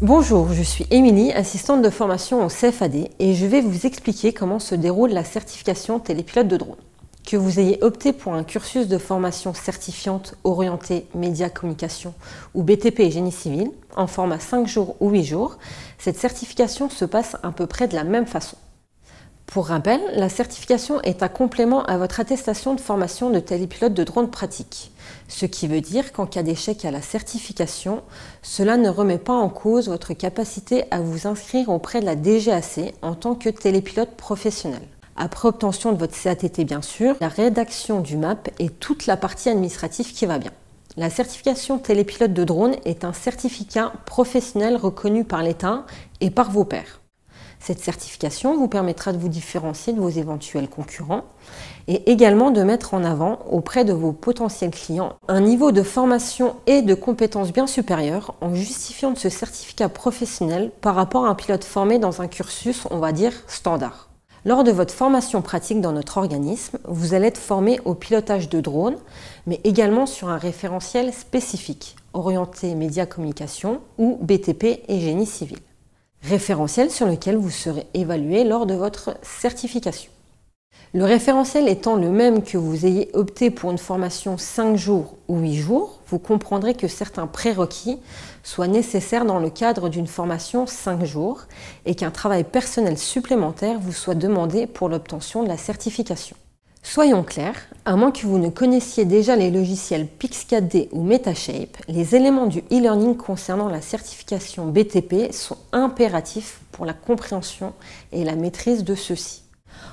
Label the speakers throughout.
Speaker 1: Bonjour, je suis Émilie, assistante de formation au CFAD et je vais vous expliquer comment se déroule la certification télépilote de drone. Que vous ayez opté pour un cursus de formation certifiante orienté médias communication ou BTP et génie civil en format 5 jours ou 8 jours, cette certification se passe à peu près de la même façon. Pour rappel, la certification est un complément à votre attestation de formation de télépilote de drone pratique. Ce qui veut dire qu'en cas d'échec à la certification, cela ne remet pas en cause votre capacité à vous inscrire auprès de la DGAC en tant que télépilote professionnel. Après obtention de votre CATT bien sûr, la rédaction du MAP et toute la partie administrative qui va bien. La certification télépilote de drone est un certificat professionnel reconnu par l'État et par vos pairs. Cette certification vous permettra de vous différencier de vos éventuels concurrents et également de mettre en avant auprès de vos potentiels clients un niveau de formation et de compétences bien supérieur en justifiant de ce certificat professionnel par rapport à un pilote formé dans un cursus, on va dire, standard. Lors de votre formation pratique dans notre organisme, vous allez être formé au pilotage de drones, mais également sur un référentiel spécifique, orienté médias communication ou BTP et génie civil. Référentiel sur lequel vous serez évalué lors de votre certification. Le référentiel étant le même que vous ayez opté pour une formation 5 jours ou 8 jours, vous comprendrez que certains prérequis soient nécessaires dans le cadre d'une formation 5 jours et qu'un travail personnel supplémentaire vous soit demandé pour l'obtention de la certification. Soyons clairs, à moins que vous ne connaissiez déjà les logiciels Pix4D ou Metashape, les éléments du e-learning concernant la certification BTP sont impératifs pour la compréhension et la maîtrise de ceux-ci.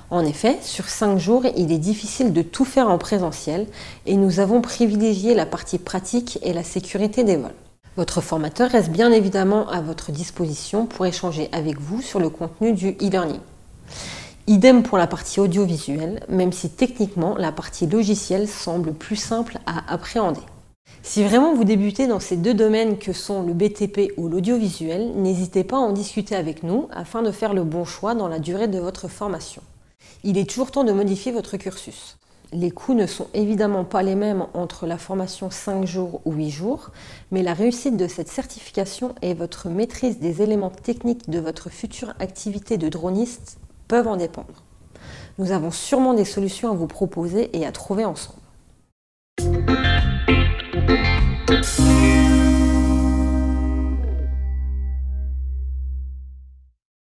Speaker 1: En effet, sur 5 jours, il est difficile de tout faire en présentiel et nous avons privilégié la partie pratique et la sécurité des vols. Votre formateur reste bien évidemment à votre disposition pour échanger avec vous sur le contenu du e-learning. Idem pour la partie audiovisuelle, même si techniquement la partie logicielle semble plus simple à appréhender. Si vraiment vous débutez dans ces deux domaines que sont le BTP ou l'audiovisuel, n'hésitez pas à en discuter avec nous afin de faire le bon choix dans la durée de votre formation. Il est toujours temps de modifier votre cursus. Les coûts ne sont évidemment pas les mêmes entre la formation 5 jours ou 8 jours, mais la réussite de cette certification et votre maîtrise des éléments techniques de votre future activité de droniste peuvent en dépendre. Nous avons sûrement des solutions à vous proposer et à trouver ensemble.